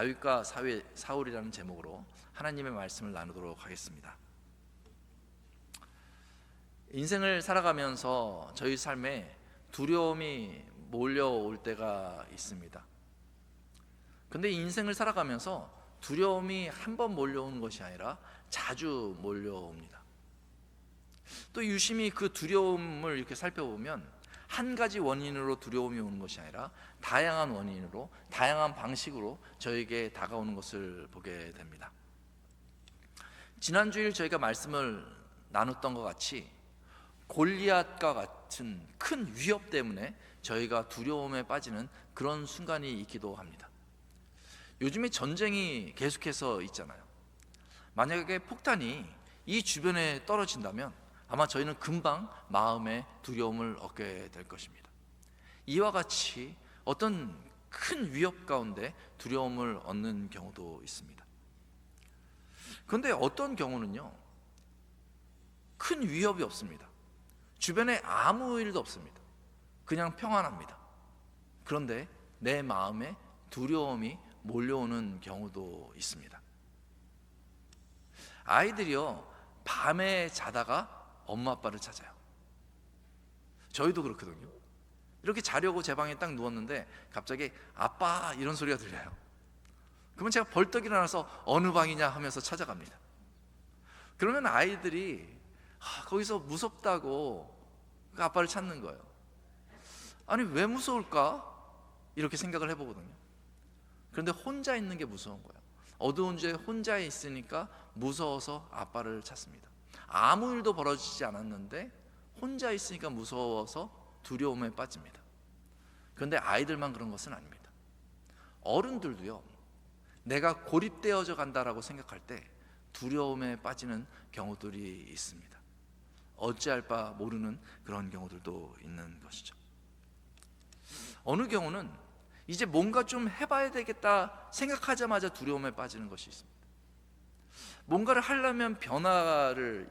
다윗과 사울이라는 제목으로 하나님의 말씀을 나누도록 하겠습니다. 인생을 살아가면서 저희 삶에 두려움이 몰려올 때가 있습니다. 근데 인생을 살아가면서 두려움이 한 번 몰려오는 것이 아니라 자주 몰려옵니다. 또 유심히 그 두려움을 이렇게 살펴보면 한 가지 원인으로 두려움이 오는 것이 아니라 다양한 원인으로, 다양한 방식으로 저에게 다가오는 것을 보게 됩니다. 지난주일 저희가 말씀을 나눴던 것 같이 골리앗과 같은 큰 위협 때문에 저희가 두려움에 빠지는 그런 순간이 있기도 합니다. 요즘에 전쟁이 계속해서 있잖아요. 만약에 폭탄이 이 주변에 떨어진다면 아마 저희는 금방 마음의 두려움을 얻게 될 것입니다. 이와 같이 어떤 큰 위협 가운데 두려움을 얻는 경우도 있습니다. 그런데 어떤 경우는요, 큰 위협이 없습니다. 주변에 아무 일도 없습니다. 그냥 평안합니다. 그런데 내 마음에 두려움이 몰려오는 경우도 있습니다. 아이들이요, 밤에 자다가 엄마 아빠를 찾아요. 저희도 그렇거든요. 이렇게 자려고 제 방에 딱 누웠는데 갑자기 아빠 이런 소리가 들려요. 그러면 제가 벌떡 일어나서 어느 방이냐 하면서 찾아갑니다. 그러면 아이들이 거기서 무섭다고 그 아빠를 찾는 거예요. 아니 왜 무서울까? 이렇게 생각을 해보거든요. 그런데 혼자 있는 게 무서운 거예요. 어두운 주에 혼자 있으니까 무서워서 아빠를 찾습니다. 아무 일도 벌어지지 않았는데 혼자 있으니까 무서워서 두려움에 빠집니다. 그런데 아이들만 그런 것은 아닙니다. 어른들도요, 내가 고립되어져 간다라고 생각할 때 두려움에 빠지는 경우들이 있습니다. 어찌할 바 모르는 그런 경우들도 있는 것이죠. 어느 경우는 이제 뭔가 좀 해봐야 되겠다 생각하자마자 두려움에 빠지는 것이 있습니다. 뭔가를 하려면 변화를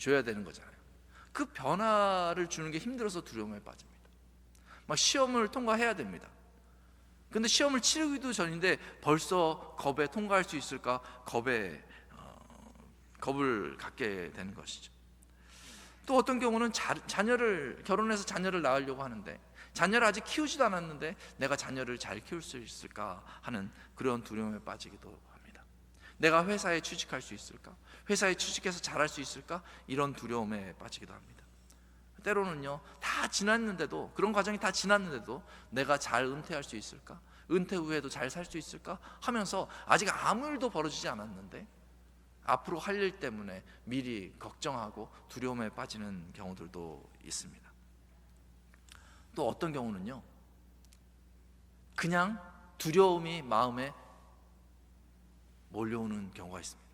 줘야 되는 거잖아요. 그 변화를 주는 게 힘들어서 두려움에 빠집니다. 막 시험을 통과해야 됩니다. 근데 시험을 치르기도 전인데 벌써 겁에 통과할 수 있을까 겁을 갖게 되는 것이죠. 또 어떤 경우는 결혼해서 자녀를 낳으려고 하는데 자녀를 아직 키우지도 않았는데 내가 자녀를 잘 키울 수 있을까 하는 그런 두려움에 빠지기도 합니다. 내가 회사에 취직할 수 있을까? 회사에 취직해서 잘할 수 있을까? 이런 두려움에 빠지기도 합니다. 때로는요, 다 지났는데도, 그런 과정이 다 지났는데도 내가 잘 은퇴할 수 있을까? 은퇴 후에도 잘 살 수 있을까? 하면서 아직 아무 일도 벌어지지 않았는데 앞으로 할 일 때문에 미리 걱정하고 두려움에 빠지는 경우들도 있습니다. 또 어떤 경우는요, 그냥 두려움이 마음에 몰려오는 경우가 있습니다.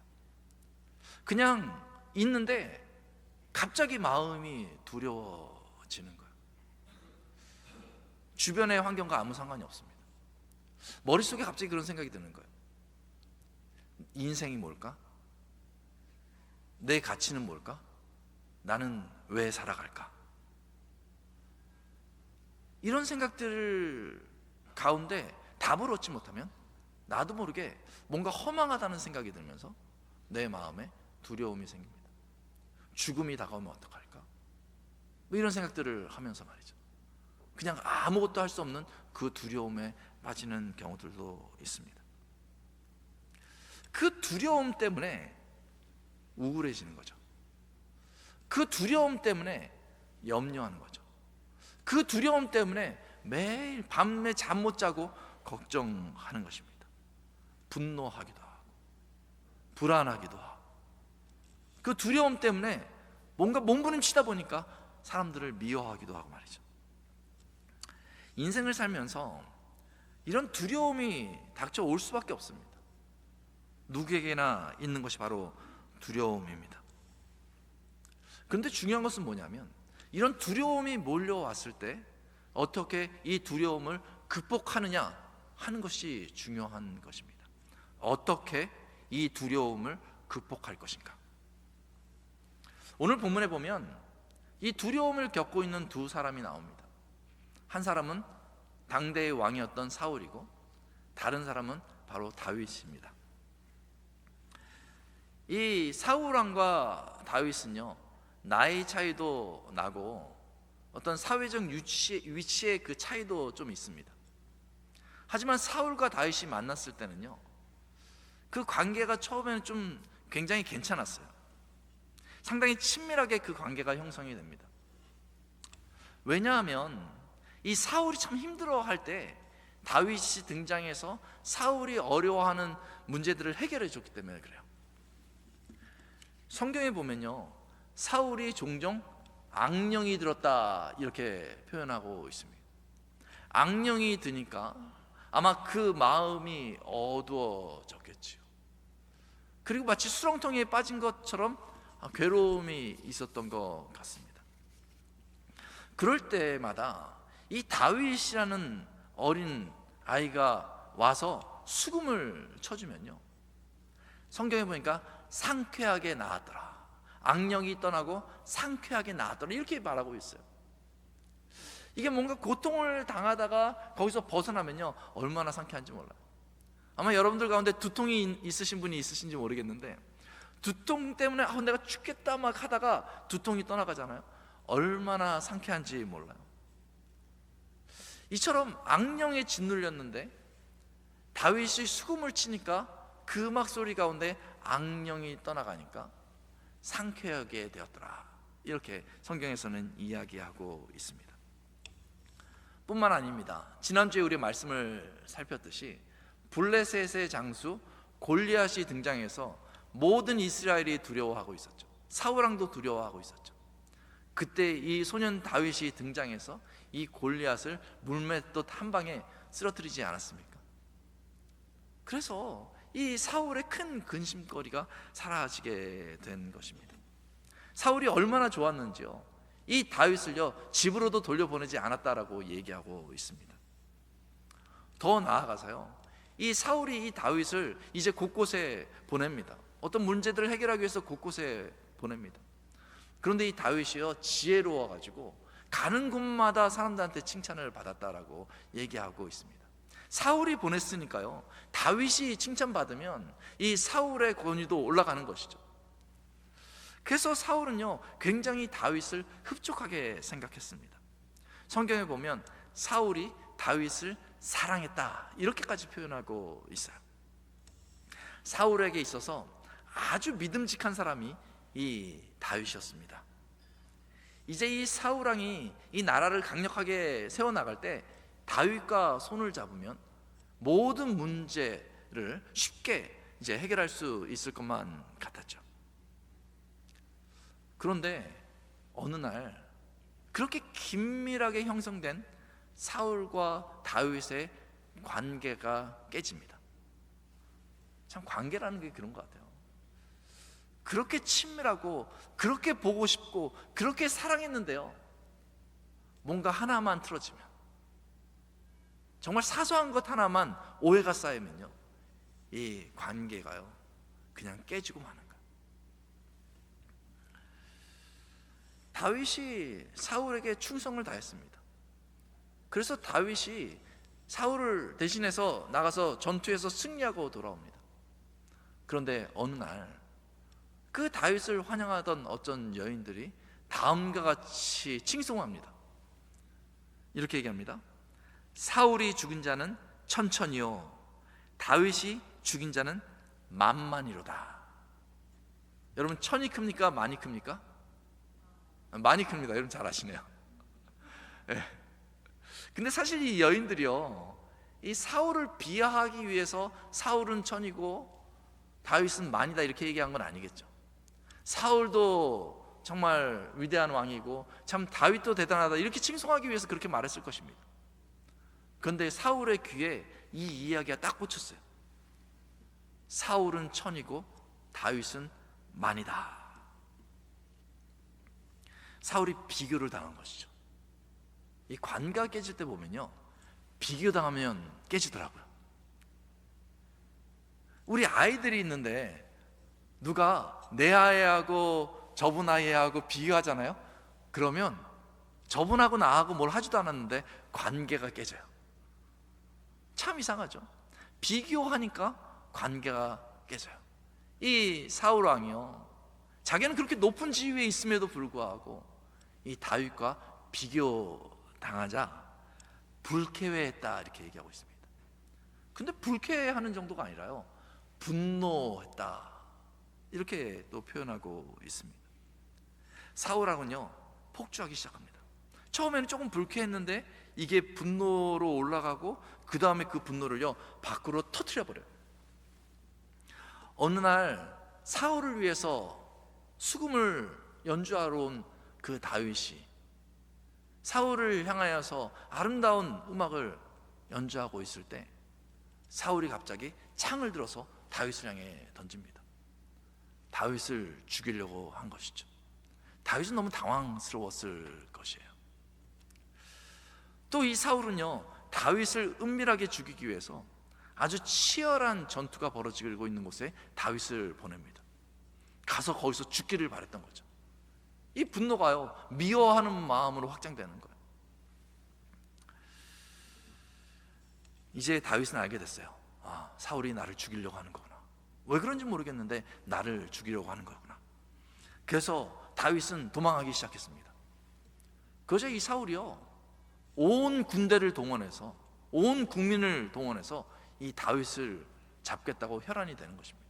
그냥 있는데 갑자기 마음이 두려워지는 거예요. 주변의 환경과 아무 상관이 없습니다. 머릿속에 갑자기 그런 생각이 드는 거예요. 인생이 뭘까? 내 가치는 뭘까? 나는 왜 살아갈까? 이런 생각들 가운데 답을 얻지 못하면 나도 모르게 뭔가 허망하다는 생각이 들면서 내 마음에 두려움이 생깁니다. 죽음이 다가오면 어떡할까? 뭐 이런 생각들을 하면서 말이죠. 그냥 아무것도 할 수 없는 그 두려움에 빠지는 경우들도 있습니다. 그 두려움 때문에 우울해지는 거죠. 그 두려움 때문에 염려하는 거죠. 그 두려움 때문에 매일 밤에 잠 못 자고 걱정하는 것입니다. 분노하기도 하고 불안하기도 하고 그 두려움 때문에 뭔가 몸부림치다 보니까 사람들을 미워하기도 하고 말이죠. 인생을 살면서 이런 두려움이 닥쳐올 수밖에 없습니다. 누구에게나 있는 것이 바로 두려움입니다. 그런데 중요한 것은 뭐냐면 이런 두려움이 몰려왔을 때 어떻게 이 두려움을 극복하느냐 하는 것이 중요한 것입니다. 어떻게 이 두려움을 극복할 것인가? 오늘 본문에 보면 이 두려움을 겪고 있는 두 사람이 나옵니다. 한 사람은 당대의 왕이었던 사울이고 다른 사람은 바로 다윗입니다. 이 사울 왕과 다윗은요, 나이 차이도 나고 어떤 사회적 위치의 그 차이도 좀 있습니다. 하지만 사울과 다윗이 만났을 때는요, 그 관계가 처음에는 좀 굉장히 괜찮았어요. 상당히 친밀하게 그 관계가 형성이 됩니다. 왜냐하면 이 사울이 참 힘들어할 때 다윗이 등장해서 사울이 어려워하는 문제들을 해결해 줬기 때문에 그래요. 성경에 보면요, 사울이 종종 악령이 들었다 이렇게 표현하고 있습니다. 악령이 드니까 아마 그 마음이 어두워졌겠지요. 그리고 마치 수렁텅이에 빠진 것처럼 괴로움이 있었던 것 같습니다. 그럴 때마다 이 다윗이라는 어린 아이가 와서 수금을 쳐주면요, 성경에 보니까 상쾌하게 나았더라, 악령이 떠나고 상쾌하게 나았더라 이렇게 말하고 있어요. 이게 뭔가 고통을 당하다가 거기서 벗어나면요, 얼마나 상쾌한지 몰라요. 아마 여러분들 가운데 두통이 있으신 분이 있으신지 모르겠는데, 두통 때문에 내가 죽겠다 막 하다가 두통이 떠나가잖아요. 얼마나 상쾌한지 몰라요. 이처럼 악령에 짓눌렸는데 다윗이 수금을 치니까 그 음악 소리 가운데 악령이 떠나가니까 상쾌하게 되었더라, 이렇게 성경에서는 이야기하고 있습니다. 뿐만 아닙니다. 지난주에 우리 말씀을 살폈듯이 블레셋의 장수 골리앗이 등장해서 모든 이스라엘이 두려워하고 있었죠. 사울왕도 두려워하고 있었죠. 그때 이 소년 다윗이 등장해서 이 골리앗을 물맷돌 한 방에 쓰러뜨리지 않았습니까? 그래서 이 사울의 큰 근심거리가 사라지게 된 것입니다. 사울이 얼마나 좋았는지요, 이 다윗을요 집으로도 돌려보내지 않았다라고 얘기하고 있습니다. 더 나아가서요, 이 사울이 이 다윗을 이제 곳곳에 보냅니다. 어떤 문제들을 해결하기 위해서 곳곳에 보냅니다. 그런데 이 다윗이요 지혜로워 가지고 가는 곳마다 사람들한테 칭찬을 받았다라고 얘기하고 있습니다. 사울이 보냈으니까요, 다윗이 칭찬받으면 이 사울의 권위도 올라가는 것이죠. 그래서 사울은요 굉장히 다윗을 흡족하게 생각했습니다. 성경에 보면 사울이 다윗을 사랑했다 이렇게까지 표현하고 있어요. 사울에게 있어서 아주 믿음직한 사람이 이 다윗이었습니다. 이제 이 사울왕이 이 나라를 강력하게 세워나갈 때 다윗과 손을 잡으면 모든 문제를 쉽게 이제 해결할 수 있을 것만 같았죠. 그런데 어느 날 그렇게 긴밀하게 형성된 사울과 다윗의 관계가 깨집니다. 참 관계라는 게 그런 것 같아요. 그렇게 친밀하고 그렇게 보고 싶고 그렇게 사랑했는데요, 뭔가 하나만 틀어지면, 정말 사소한 것 하나만 오해가 쌓이면요, 이 관계가요 그냥 깨지고 마는 거예요. 다윗이 사울에게 충성을 다했습니다. 그래서 다윗이 사울을 대신해서 나가서 전투에서 승리하고 돌아옵니다. 그런데 어느 날 그 다윗을 환영하던 어떤 여인들이 다음과 같이 칭송합니다. 이렇게 얘기합니다. 사울이 죽은 자는 천천히요, 다윗이 죽인 자는 만만이로다. 여러분, 천이 큽니까? 많이 큽니까? 많이 큽니다. 여러분 잘 아시네요. 네. 근데 사실 이 여인들이요, 이 사울을 비하하기 위해서 사울은 천이고 다윗은 만이다 이렇게 얘기한 건 아니겠죠. 사울도 정말 위대한 왕이고 참 다윗도 대단하다 이렇게 칭송하기 위해서 그렇게 말했을 것입니다. 그런데 사울의 귀에 이 이야기가 딱 꽂혔어요. 사울은 천이고 다윗은 만이다. 사울이 비교를 당한 것이죠. 이 관계가 깨질 때 보면요, 비교당하면 깨지더라고요. 우리 아이들이 있는데 누가 내 아이하고 저분 아이하고 비교하잖아요. 그러면 저분하고 나하고 뭘 하지도 않았는데 관계가 깨져요. 참 이상하죠. 비교하니까 관계가 깨져요. 이 사울 왕이요, 자기는 그렇게 높은 지위에 있음에도 불구하고 이 다윗과 비교당하자 불쾌해했다, 이렇게 얘기하고 있습니다. 근데 불쾌해하는 정도가 아니라요, 분노했다, 이렇게 또 표현하고 있습니다. 사울왕은요 폭주하기 시작합니다. 처음에는 조금 불쾌했는데 이게 분노로 올라가고 그 다음에 그 분노를요 밖으로 터뜨려 버려요. 어느 날 사울을 위해서 수금을 연주하러 온 그 다윗이 사울을 향하여서 아름다운 음악을 연주하고 있을 때 사울이 갑자기 창을 들어서 다윗을 향해 던집니다. 다윗을 죽이려고 한 것이죠. 다윗은 너무 당황스러웠을 것이에요. 또 이 사울은요, 다윗을 은밀하게 죽이기 위해서 아주 치열한 전투가 벌어지고 있는 곳에 다윗을 보냅니다. 가서 거기서 죽기를 바랬던 거죠. 이 분노가요 미워하는 마음으로 확장되는 거예요. 이제 다윗은 알게 됐어요. 아, 사울이 나를 죽이려고 하는 거구나. 왜 그런지 모르겠는데 나를 죽이려고 하는 거구나. 그래서 다윗은 도망하기 시작했습니다. 그러자 이 사울이요 온 군대를 동원해서, 온 국민을 동원해서 이 다윗을 잡겠다고 혈안이 되는 것입니다.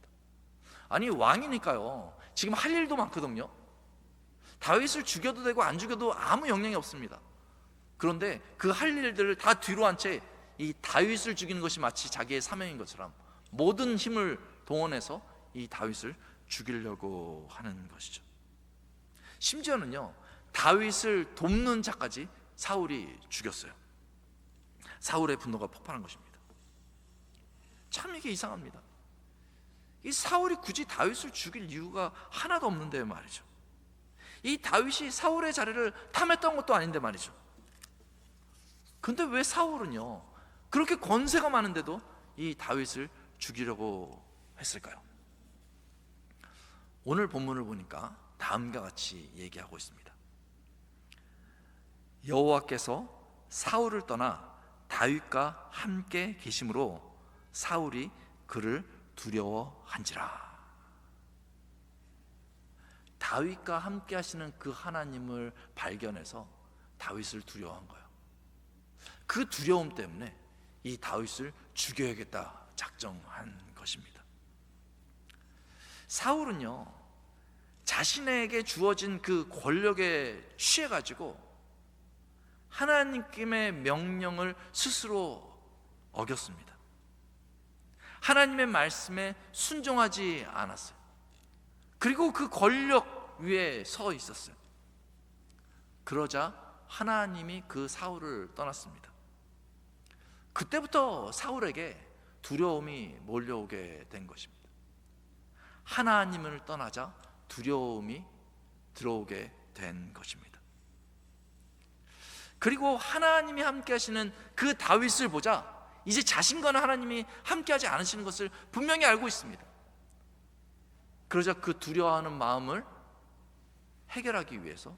아니, 왕이니까요 지금 할 일도 많거든요. 다윗을 죽여도 되고 안 죽여도 아무 영향이 없습니다. 그런데 그 할 일들을 다 뒤로 한 채 이 다윗을 죽이는 것이 마치 자기의 사명인 것처럼 모든 힘을 동원해서 이 다윗을 죽이려고 하는 것이죠. 심지어는요 다윗을 돕는 자까지 사울이 죽였어요. 사울의 분노가 폭발한 것입니다. 참 이게 이상합니다. 이 사울이 굳이 다윗을 죽일 이유가 하나도 없는데 말이죠. 이 다윗이 사울의 자리를 탐했던 것도 아닌데 말이죠. 근데 왜 사울은요 그렇게 권세가 많은데도 이 다윗을 죽이려고 했을까요? 오늘 본문을 보니까 다음과 같이 얘기하고 있습니다. 여호와께서 사울을 떠나 다윗과 함께 계심으로 사울이 그를 두려워한지라. 다윗과 함께 하시는 그 하나님을 발견해서 다윗을 두려워한 거예요. 그 두려움 때문에 이 다윗을 죽여야겠다 작정한 것입니다. 사울은요 자신에게 주어진 그 권력에 취해가지고 하나님의 명령을 스스로 어겼습니다. 하나님의 말씀에 순종하지 않았어요. 그리고 그 권력 위에 서 있었어요. 그러자 하나님이 그 사울을 떠났습니다. 그때부터 사울에게 두려움이 몰려오게 된 것입니다. 하나님을 떠나자 두려움이 들어오게 된 것입니다. 그리고 하나님이 함께 하시는 그 다윗을 보자 이제 자신과는 하나님이 함께 하지 않으시는 것을 분명히 알고 있습니다. 그러자 그 두려워하는 마음을 해결하기 위해서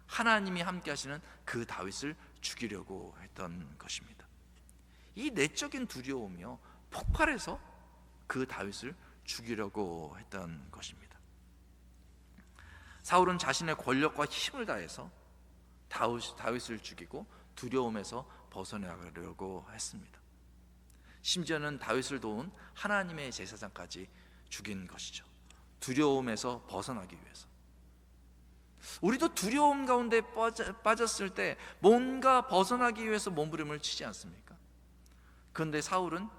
하나님이 함께 하시는 그 다윗을 죽이려고 했던 것입니다. 이 내적인 두려움이요 폭발해서 그 다윗을 죽이려고 했던 것입니다. 사울은 자신의 권력과 힘을 다해서 다윗을 죽이고 두려움에서 벗어나가려고 했습니다. 심지어는 다윗을 도운 하나님의 제사장까지 죽인 것이죠. 두려움에서 벗어나기 위해서. 우리도 두려움 가운데 빠졌을 때 뭔가 벗어나기 위해서 몸부림을 치지 않습니까? 그런데 사울은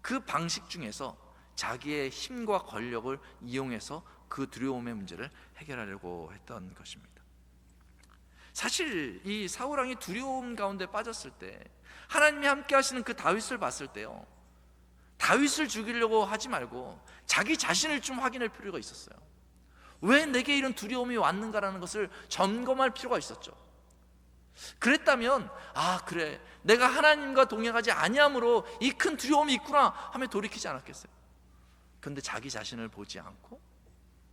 그 방식 중에서 자기의 힘과 권력을 이용해서 그 두려움의 문제를 해결하려고 했던 것입니다. 사실 이 사울왕이 두려움 가운데 빠졌을 때 하나님이 함께 하시는 그 다윗을 봤을 때요 다윗을 죽이려고 하지 말고 자기 자신을 좀 확인할 필요가 있었어요. 왜 내게 이런 두려움이 왔는가라는 것을 점검할 필요가 있었죠. 그랬다면 아 그래 내가 하나님과 동행하지 아니함으로 이 큰 두려움이 있구나 하며 돌이키지 않았겠어요. 그런데 자기 자신을 보지 않고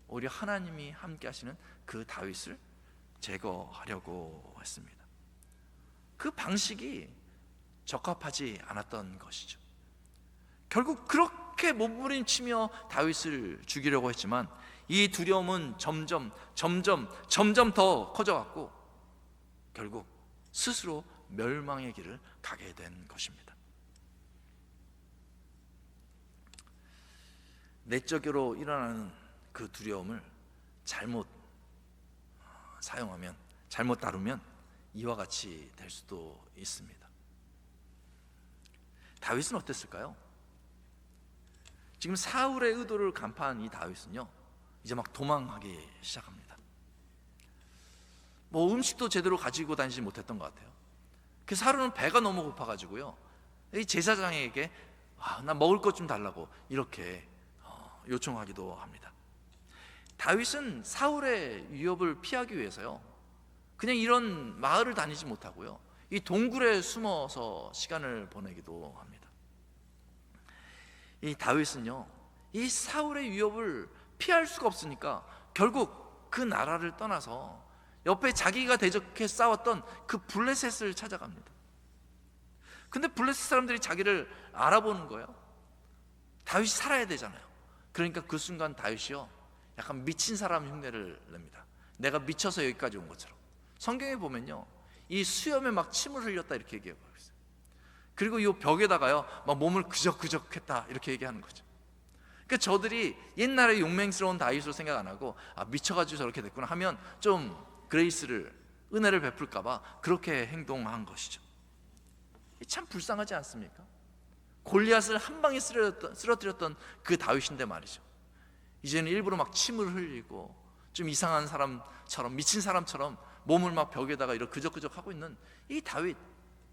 오히려 하나님이 함께 하시는 그 다윗을 제거하려고 했습니다. 그 방식이 적합하지 않았던 것이죠. 결국 그렇게 몸부림치며 다윗을 죽이려고 했지만 이 두려움은 점점 더 커져갔고 결국 스스로 멸망의 길을 가게 된 것입니다. 내적으로 일어나는 그 두려움을 잘못 사용하면, 잘못 다루면 이와 같이 될 수도 있습니다. 다윗은 어땠을까요? 지금 사울의 의도를 간파한 이 다윗은요, 이제 막 도망하기 시작합니다. 뭐 음식도 제대로 가지고 다니지 못했던 것 같아요. 그래서 하루는 배가 너무 고파가지고요, 이 제사장에게 나 먹을 것 좀 달라고 이렇게 요청하기도 합니다. 다윗은 사울의 위협을 피하기 위해서요, 그냥 이런 마을을 다니지 못하고요, 이 동굴에 숨어서 시간을 보내기도 합니다. 이 다윗은요, 이 사울의 위협을 피할 수가 없으니까 결국 그 나라를 떠나서 옆에 자기가 대적해 싸웠던 그 블레셋을 찾아갑니다. 근데 블레셋 사람들이 자기를 알아보는 거예요. 다윗이 살아야 되잖아요. 그러니까 그 순간 다윗이요, 약간 미친 사람 흉내를 냅니다. 내가 미쳐서 여기까지 온 것처럼. 성경에 보면요, 이 수염에 막 침을 흘렸다 이렇게 얘기하고 있어요. 그리고 이 벽에다가요 막 몸을 그적그적했다 이렇게 얘기하는 거죠. 그러니까 저들이 옛날에 용맹스러운 다윗으로 생각 안 하고 미쳐가지고 저렇게 됐구나 하면 좀 그레이스를, 은혜를 베풀까 봐 그렇게 행동한 것이죠. 참 불쌍하지 않습니까? 골리앗을 한 방에 쓰러뜨렸던 그 다윗인데 말이죠, 이제는 일부러 막 침을 흘리고 좀 이상한 사람처럼, 미친 사람처럼 몸을 막 벽에다가 이렇게 그적그적 하고 있는 이 다윗,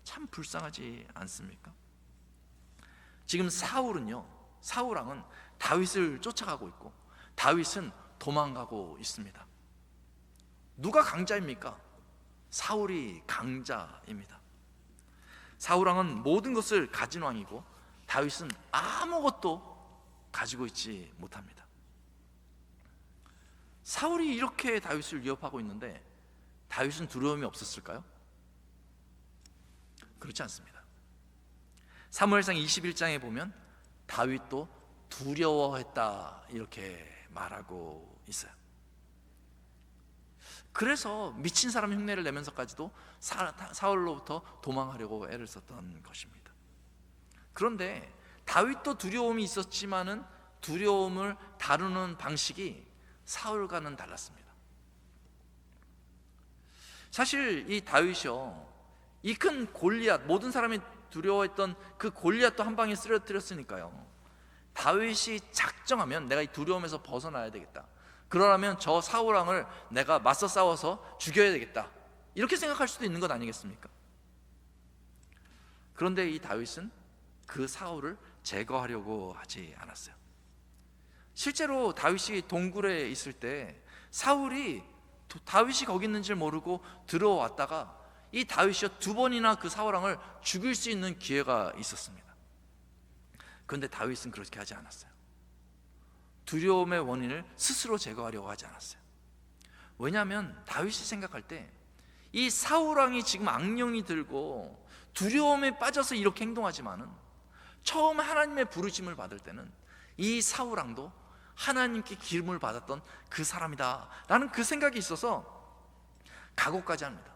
참 불쌍하지 않습니까? 지금 사울 왕은 다윗을 쫓아가고 있고 다윗은 도망가고 있습니다. 누가 강자입니까? 사울이 강자입니다. 사울 왕은 모든 것을 가진 왕이고 다윗은 아무것도 가지고 있지 못합니다. 사울이 이렇게 다윗을 위협하고 있는데 다윗은 두려움이 없었을까요? 그렇지 않습니다. 사무엘상 21장에 보면 다윗도 두려워했다 이렇게 말하고 있어요. 그래서 미친 사람 흉내를 내면서까지도 사울로부터 도망하려고 애를 썼던 것입니다. 그런데 다윗도 두려움이 있었지만은 두려움을 다루는 방식이 사울과는 달랐습니다. 사실 이 다윗이요, 이 큰 골리앗, 모든 사람이 두려워했던 그 골리앗도 한 방에 쓰러뜨렸으니까요, 다윗이 작정하면 내가 이 두려움에서 벗어나야 되겠다, 그러려면 저 사울 왕을 내가 맞서 싸워서 죽여야 되겠다, 이렇게 생각할 수도 있는 것 아니겠습니까? 그런데 이 다윗은 그 사울을 제거하려고 하지 않았어요. 실제로 다윗이 동굴에 있을 때 사울이 다윗이 거기 있는 줄 모르고 들어왔다가 이 다윗이 두 번이나 그 사울 왕을 죽일 수 있는 기회가 있었습니다. 그런데 다윗은 그렇게 하지 않았어요. 두려움의 원인을 스스로 제거하려고 하지 않았어요. 왜냐하면 다윗이 생각할 때 이 사울 왕이 지금 악령이 들고 두려움에 빠져서 이렇게 행동하지만은 처음 하나님의 부르심을 받을 때는 이 사울 왕도 하나님께 기름을 받았던 그 사람이다 라는 그 생각이 있어서 각오까지 합니다.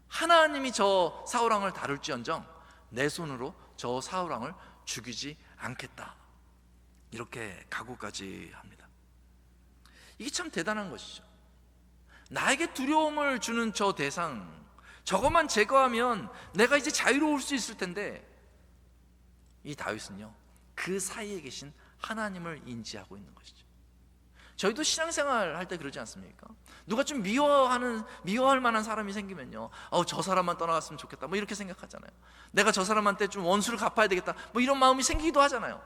하나님이 저 사울 왕을 다룰지언정 내 손으로 저 사울 왕을 죽이지 않겠다, 이렇게 각오까지 합니다. 이게 참 대단한 것이죠. 나에게 두려움을 주는 저 대상, 저것만 제거하면 내가 이제 자유로울 수 있을 텐데, 이 다윗은요 그 사이에 계신 하나님을 인지하고 있는 것이죠. 저희도 신앙생활 할 때 그러지 않습니까? 누가 좀 미워할 만한 사람이 생기면요, 저 사람만 떠나갔으면 좋겠다, 뭐 이렇게 생각하잖아요. 내가 저 사람한테 좀 원수를 갚아야 되겠다, 뭐 이런 마음이 생기기도 하잖아요.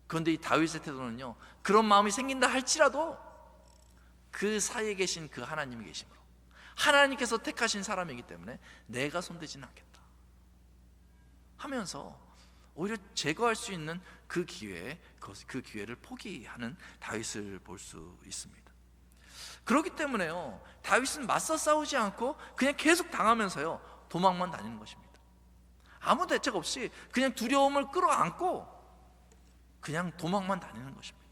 그런데 이 다윗의 태도는요, 그런 마음이 생긴다 할지라도 그 사이에 계신 그 하나님이 계심으로, 하나님께서 택하신 사람이기 때문에 내가 손대지는 않겠다 하면서 오히려 제거할 수 있는 그 기회를 포기하는 다윗을 볼 수 있습니다. 그렇기 때문에요, 다윗은 맞서 싸우지 않고 그냥 계속 당하면서요 도망만 다니는 것입니다. 아무 대책 없이 그냥 두려움을 끌어안고 그냥 도망만 다니는 것입니다.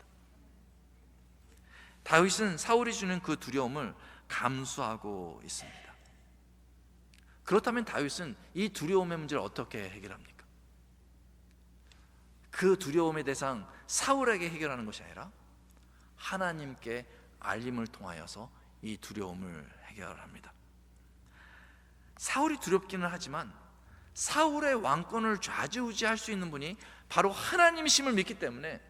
다윗은 사울이 주는 그 두려움을 감수하고 있습니다. 그렇다면 다윗은 이 두려움의 문제를 어떻게 해결합니까? 그 두려움의 대상 사울에게 해결하는 것이 아니라 하나님께 알림을 통하여서 이 두려움을 해결합니다. 사울이 두렵기는 하지만 사울의 왕권을 좌지우지할 수 있는 분이 바로 하나님이심을 믿기 때문에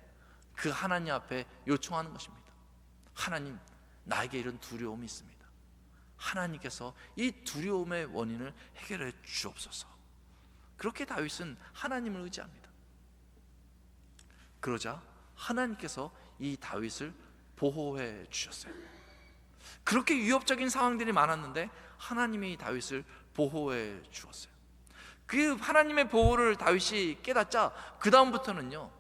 그 하나님 앞에 요청하는 것입니다. 하나님, 나에게 이런 두려움이 있습니다. 하나님께서 이 두려움의 원인을 해결해 주옵소서. 그렇게 다윗은 하나님을 의지합니다. 그러자 하나님께서 이 다윗을 보호해 주셨어요. 그렇게 위협적인 상황들이 많았는데 하나님이 다윗을 보호해 주었어요. 그 하나님의 보호를 다윗이 깨닫자 그 다음부터는요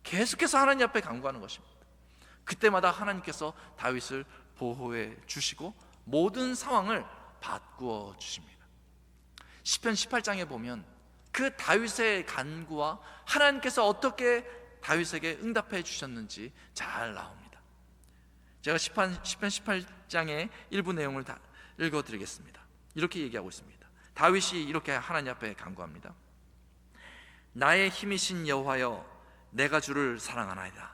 계속해서 하나님 앞에 간구하는 것입니다. 그때마다 하나님께서 다윗을 보호해 주시고 모든 상황을 바꾸어 주십니다. 시편 18장에 보면 그 다윗의 간구와 하나님께서 어떻게 다윗에게 응답해 주셨는지 잘 나옵니다. 제가 시편 18장의 일부 내용을 다 읽어드리겠습니다. 이렇게 얘기하고 있습니다. 다윗이 이렇게 하나님 앞에 간구합니다. 나의 힘이신 여호와여, 내가 주를 사랑하나이다.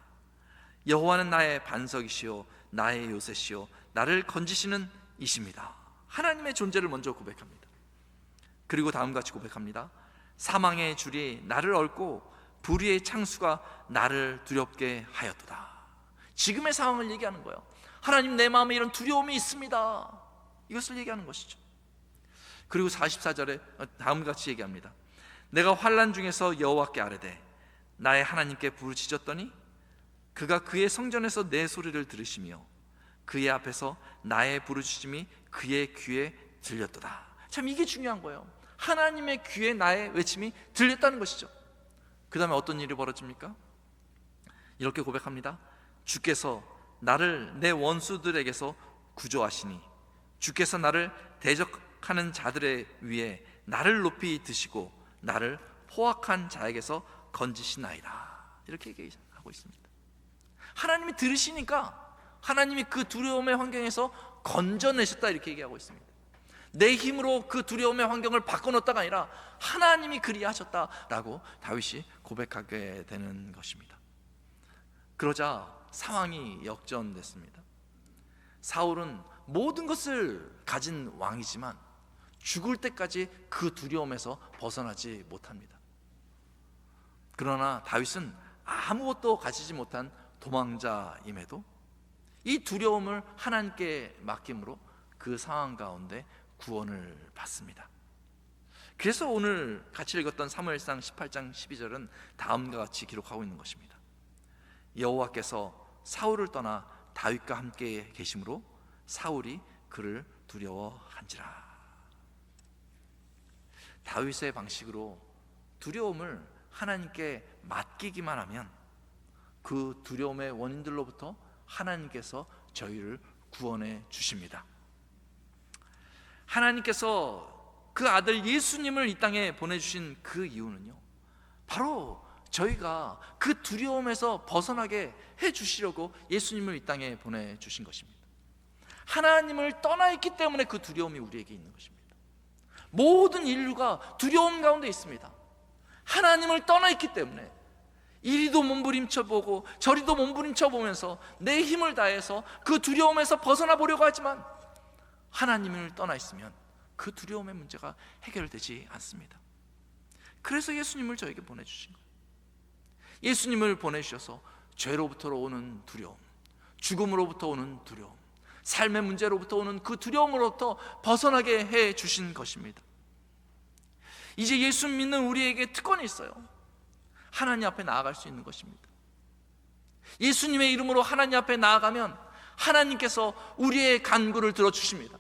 여호와는 나의 반석이시요 나의 요새시요 나를 건지시는 이십니다. 하나님의 존재를 먼저 고백합니다. 그리고 다음같이 고백합니다. 사망의 줄이 나를 얽고 불의의 창수가 나를 두렵게 하였도다. 지금의 상황을 얘기하는 거예요. 하나님, 내 마음에 이런 두려움이 있습니다. 이것을 얘기하는 것이죠. 그리고 44절에 다음같이 얘기합니다. 내가 환난 중에서 여호와께 아뢰되 나의 하나님께 부르짖었더니 그가 그의 성전에서 내 소리를 들으시며 그의 앞에서 나의 부르짖음이 그의 귀에 들렸도다. 참 이게 중요한 거예요. 하나님의 귀에 나의 외침이 들렸다는 것이죠. 그 다음에 어떤 일이 벌어집니까? 이렇게 고백합니다. 주께서 나를 내 원수들에게서 구조하시니 주께서 나를 대적하는 자들의 위에 나를 높이 드시고 나를 포악한 자에게서 건지시나이다. 이렇게 얘기하고 있습니다. 하나님이 들으시니까 하나님이 그 두려움의 환경에서 건져내셨다 이렇게 얘기하고 있습니다. 내 힘으로 그 두려움의 환경을 바꿔놓았다가 아니라 하나님이 그리하셨다라고 다윗이 고백하게 되는 것입니다. 그러자 상황이 역전됐습니다. 사울은 모든 것을 가진 왕이지만 죽을 때까지 그 두려움에서 벗어나지 못합니다. 그러나 다윗은 아무것도 가지지 못한 도망자임에도 이 두려움을 하나님께 맡김으로 그 상황 가운데 구원을 받습니다. 그래서 오늘 같이 읽었던 사무엘상 18장 12절은 다음과 같이 기록하고 있는 것입니다. 여호와께서 사울을 떠나 다윗과 함께 계심으로 사울이 그를 두려워한지라. 다윗의 방식으로 두려움을 하나님께 맡기기만 하면 그 두려움의 원인들로부터 하나님께서 저희를 구원해 주십니다. 하나님께서 그 아들 예수님을 이 땅에 보내주신 그 이유는요, 바로 저희가 그 두려움에서 벗어나게 해주시려고 예수님을 이 땅에 보내주신 것입니다. 하나님을 떠나 있기 때문에 그 두려움이 우리에게 있는 것입니다. 모든 인류가 두려움 가운데 있습니다. 하나님을 떠나 있기 때문에 이리도 몸부림쳐 보고 저리도 몸부림쳐 보면서 내 힘을 다해서 그 두려움에서 벗어나 보려고 하지만 하나님을 떠나 있으면 그 두려움의 문제가 해결되지 않습니다. 그래서 예수님을 저에게 보내주신 거예요. 예수님을 보내주셔서 죄로부터 오는 두려움, 죽음으로부터 오는 두려움, 삶의 문제로부터 오는 그 두려움으로부터 벗어나게 해 주신 것입니다. 이제 예수 믿는 우리에게 특권이 있어요. 하나님 앞에 나아갈 수 있는 것입니다. 예수님의 이름으로 하나님 앞에 나아가면 하나님께서 우리의 간구를 들어주십니다.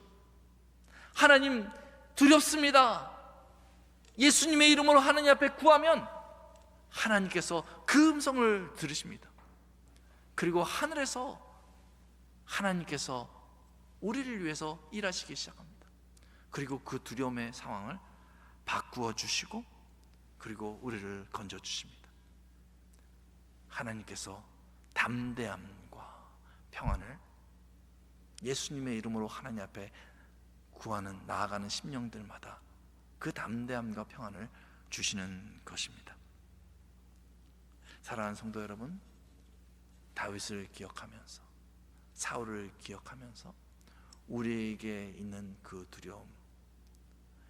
하나님 두렵습니다. 예수님의 이름으로 하나님 앞에 구하면 하나님께서 그 음성을 들으십니다. 그리고 하늘에서 하나님께서 우리를 위해서 일하시기 시작합니다. 그리고 그 두려움의 상황을 바꾸어 주시고 그리고 우리를 건져 주십니다. 하나님께서 담대함과 평안을 예수님의 이름으로 하나님 앞에 구하는, 나아가는 심령들마다 그 담대함과 평안을 주시는 것입니다. 사랑하는 성도 여러분, 다윗을 기억하면서, 사울을 기억하면서 우리에게 있는 그 두려움,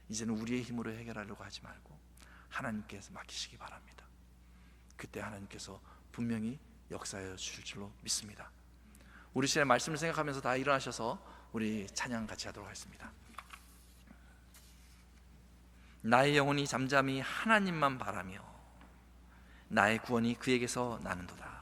이제는 우리의 힘으로 해결하려고 하지 말고 하나님께서 맡기시기 바랍니다. 그때 하나님께서 분명히 역사해 주실 줄로 믿습니다. 우리 시간에 말씀을 생각하면서 다 일어나셔서 우리 찬양 같이 하도록 하겠습니다. 나의 영혼이 잠잠히 하나님만 바라며 나의 구원이 그에게서 나는도다.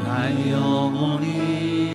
나의 영혼이